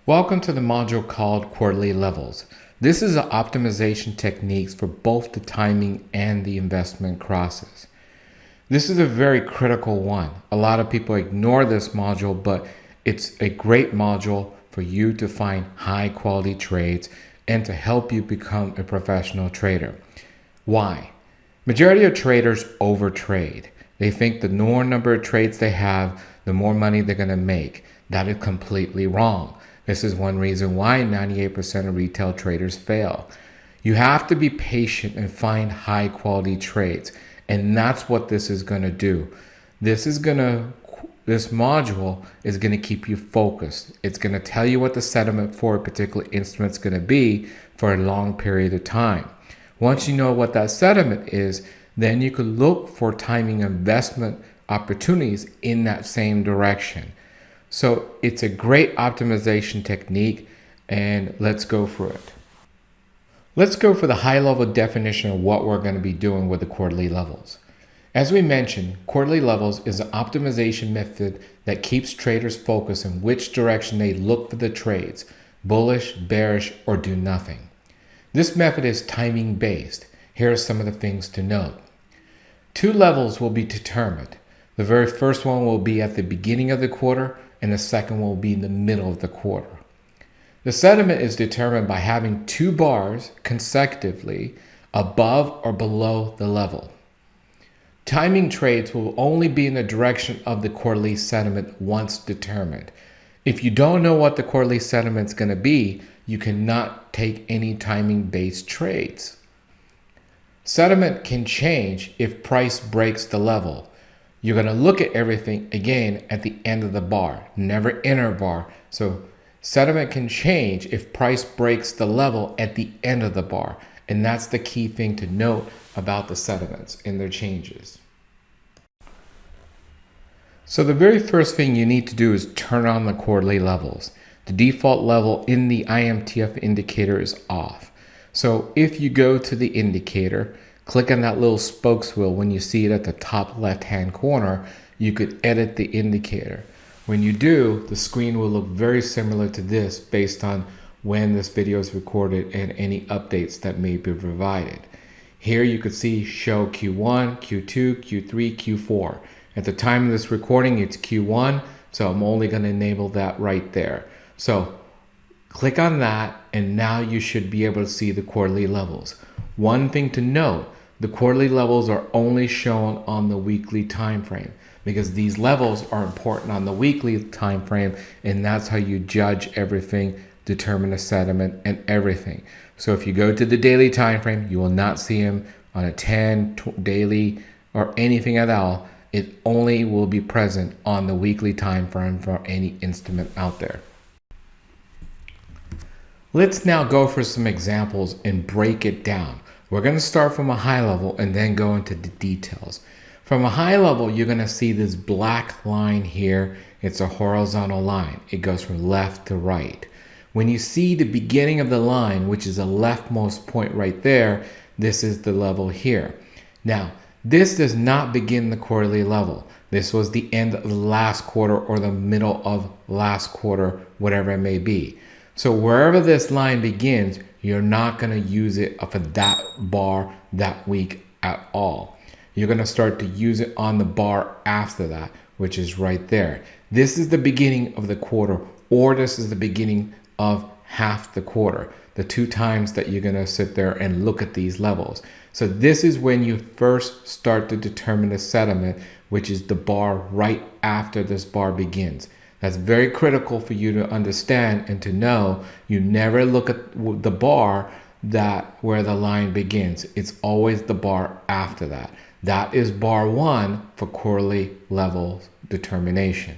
Welcome to the module called Quarterly Levels. This is an optimization techniques for both the timing and the investment crosses. This is a very critical one. A lot of people ignore this module, but it's a great module for you to find high quality trades and to help you become a professional trader. Why? Majority of traders overtrade. They think the more number of trades they have, the more money they're going to make. That is completely wrong. This is one reason why 98% of retail traders fail. You have to be patient and find high quality trades. And that's what this is going to do. This module is going to keep you focused. It's going to tell you what the settlement for a particular instrument is going to be for a long period of time. Once you know what that settlement is, then you could look for timing investment opportunities in that same direction. So it's a great optimization technique, and let's go for it. Let's go for the high-level definition of what we're going to be doing with the quarterly levels. As we mentioned, quarterly levels is an optimization method that keeps traders focused in which direction they look for the trades, bullish, bearish, or do nothing. This method is timing based. Here are some of the things to note. Two levels will be determined. The very first one will be at the beginning of the quarter, and the second will be in the middle of the quarter. The settlement is determined by having two bars consecutively above or below the level. Timing trades will only be in the direction of the quarterly settlement once determined. If you don't know what the quarterly settlement is going to be, you cannot take any timing-based trades. Settlement can change if price breaks the level. You're going to look at everything again at the end of the bar, never inner bar. So settlement can change if price breaks the level at the end of the bar. And that's the key thing to note about the settlements and their changes. So the very first thing you need to do is turn on the quarterly levels. The default level in the iMTF indicator is off. So if you go to the indicator, click on that little spokes wheel. When you see it at the top left-hand corner, you could edit the indicator. When you do, the screen will look very similar to this based on when this video is recorded and any updates that may be provided. Here you could see show Q1, Q2, Q3, Q4. At the time of this recording, it's Q1, so I'm only going to enable that right there. So click on that, and now you should be able to see the quarterly levels. One thing to note, the quarterly levels are only shown on the weekly time frame because these levels are important on the weekly time frame, and that's how you judge everything, determine the settlement and everything. So if you go to the daily time frame, you will not see them on a 10 daily or anything at all. It only will be present on the weekly time frame for any instrument out there. Let's now go for some examples and break it down. We're going to start from a high level and then go into the details. From a high level, you're going to see this black line here. It's a horizontal line. It goes from left to right. When you see the beginning of the line, which is the leftmost point right there, this is the level here. Now, this does not begin the quarterly level. This was the end of the last quarter or the middle of last quarter, whatever it may be. So wherever this line begins, you're not going to use it for that bar that week at all. You're going to start to use it on the bar after that, which is right there. This is the beginning of the quarter, or this is the beginning of half the quarter, the two times that you're going to sit there and look at these levels. So this is when you first start to determine the settlement, which is the bar right after this bar begins. That's very critical for you to understand and to know. You never look at the bar where the line begins. It's always the bar after that. That is bar one for quarterly levels determination.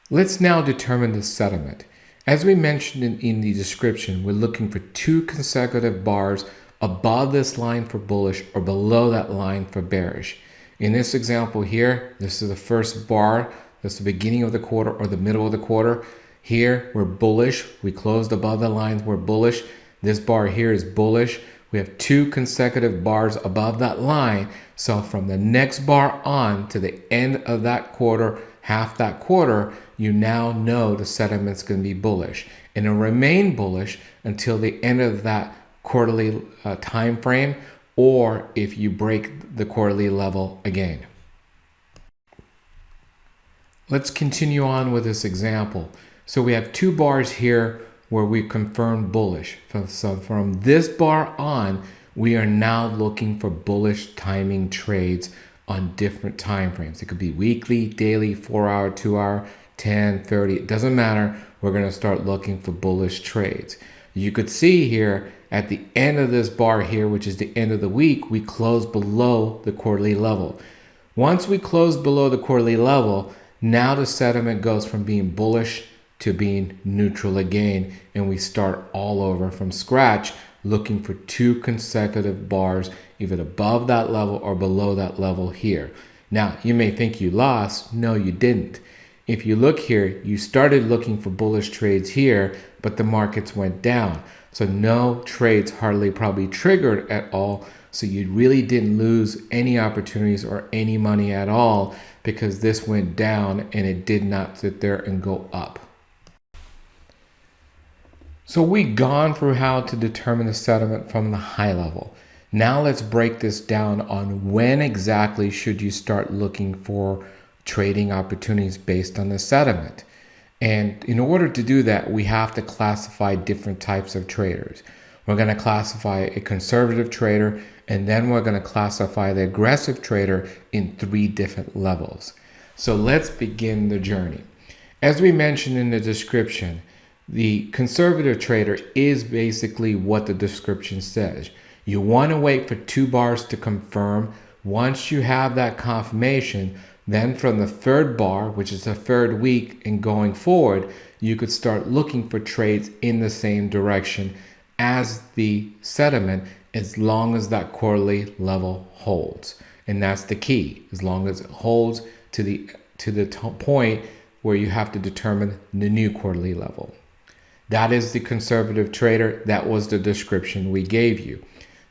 Let's now determine the settlement. As we mentioned in the description, we're looking for two consecutive bars above this line for bullish or below that line for bearish. In this example here, this is the first bar. That's the beginning of the quarter or the middle of the quarter. Here, we're bullish. We closed above the lines. We're bullish. This bar here is bullish. We have two consecutive bars above that line. So from the next bar on to the end of that quarter, half that quarter, you now know the sentiment's going to be bullish, and it'll remain bullish until the end of that quarterly time frame, or if you break the quarterly level again. Let's continue on with this example. So we have two bars here where we confirm bullish. So from this bar on, we are now looking for bullish timing trades on different time frames. It could be weekly, daily, 4-hour, 2-hour, 10, 30. It doesn't matter. We're going to start looking for bullish trades. You could see here at the end of this bar here, which is the end of the week, we close below the quarterly level. Once we close below the quarterly level, now the sentiment goes from being bullish to being neutral again, and we start all over from scratch looking for two consecutive bars, either above that level or below that level here. Now, you may think you lost. No, you didn't. If you look here, you started looking for bullish trades here, but the markets went down. So no trades hardly probably triggered at all. So you really didn't lose any opportunities or any money at all, because this went down and it did not sit there and go up. So we've gone through how to determine the sentiment from the high level. Now let's break this down on when exactly should you start looking for trading opportunities based on the sentiment. And in order to do that, we have to classify different types of traders. We're going to classify a conservative trader, and then we're going to classify the aggressive trader in 3 different levels. So let's begin the journey. As we mentioned in the description, the conservative trader is basically what the description says. You want to wait for 2 bars to confirm. Once you have that confirmation, then from the 3rd bar, which is the 3rd week and going forward, you could start looking for trades in the same direction as the sentiment, as long as that quarterly level holds. And that's the key, as long as it holds to the point where you have to determine the new quarterly level. That is the conservative trader. That was the description we gave you.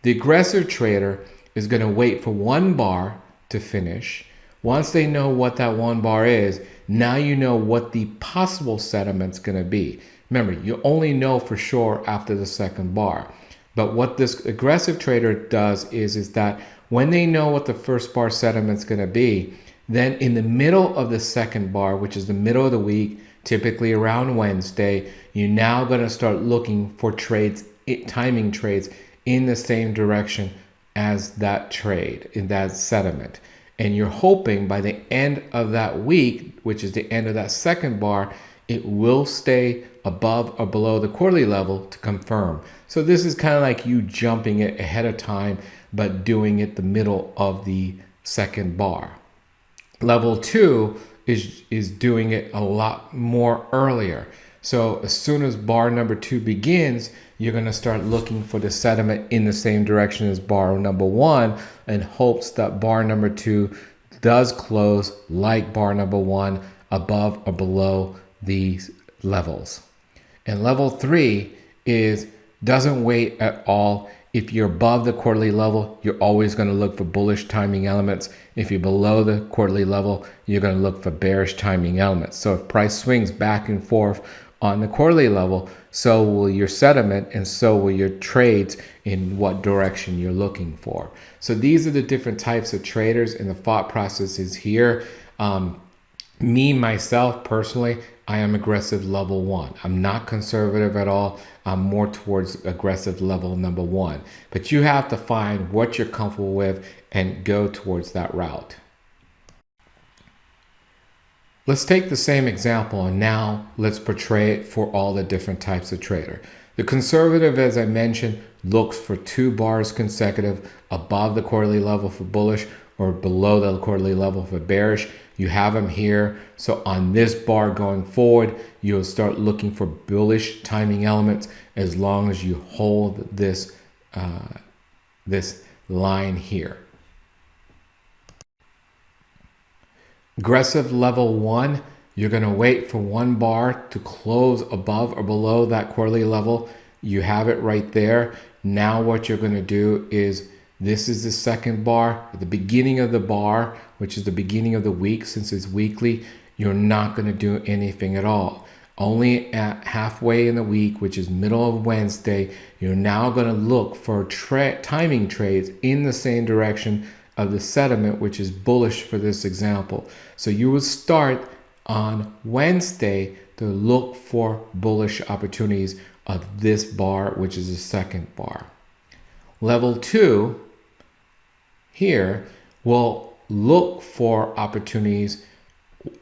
The aggressive trader is going to wait for 1 bar to finish. Once they know what that 1 bar is, now you know what the possible sentiment's going to be. Remember, you only know for sure after the 2nd bar. But what this aggressive trader does is that when they know what the 1st bar sentiment's going to be, then in the middle of the 2nd bar, which is the middle of the week, typically around Wednesday, you're now going to start looking for trades, timing trades in the same direction as that trade, in that sentiment. And you're hoping by the end of that week, which is the end of that 2nd bar, it will stay above or below the quarterly level to confirm. So this is kind of like you jumping it ahead of time, but doing it the middle of the 2nd bar. Level 2 is doing it a lot more earlier. So as soon as bar number 2 begins, you're going to start looking for the sentiment in the same direction as bar number 1, in hopes that bar number 2 does close like bar number 1, above or below these levels. And level 3 doesn't wait at all. If you're above the quarterly level, you're always going to look for bullish timing elements. If you're below the quarterly level, you're going to look for bearish timing elements. So if price swings back and forth on the quarterly level, so will your sentiment, and so will your trades in what direction you're looking for. So these are the different types of traders, and the thought process is here. Me, myself, personally, I am aggressive level 1. I'm not conservative at all. I'm more towards aggressive level number 1. But you have to find what you're comfortable with and go towards that route. Let's take the same example, and now let's portray it for all the different types of trader. The conservative, as I mentioned, looks for 2 bars consecutive above the quarterly level for bullish or below the quarterly level for bearish. You have them here. So on this bar going forward, you'll start looking for bullish timing elements as long as you hold this line here. Aggressive level 1, you're going to wait for 1 bar to close above or below that quarterly level. You have it right there. Now what you're going to do is, this is the 2nd bar. At the beginning of the bar, which is the beginning of the week, since it's weekly, you're not going to do anything at all. Only at halfway in the week, which is middle of Wednesday, you're now going to look for timing trades in the same direction of the sentiment, which is bullish for this example. So you will start on Wednesday to look for bullish opportunities of this bar, which is the second bar. Level 2 here will look for opportunities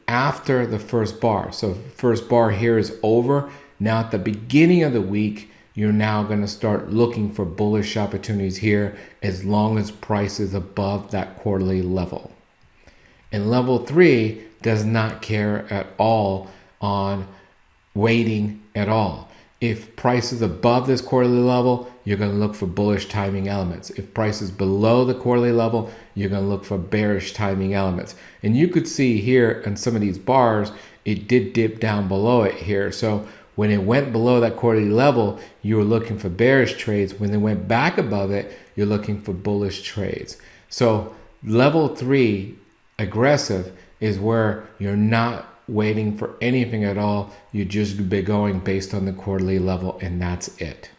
after the first bar. So first bar here is over. Now at the beginning of the week, you're now going to start looking for bullish opportunities here as long as price is above that quarterly level. And level 3 does not care at all on waiting at all. If price is above this quarterly level, you're going to look for bullish timing elements. If price is below the quarterly level, you're going to look for bearish timing elements. And you could see here in some of these bars, it did dip down below it here. So when it went below that quarterly level, you were looking for bearish trades. When it went back above it, you're looking for bullish trades. So level 3, aggressive, is where you're not waiting for anything at all. You just be going based on the quarterly level, and that's it.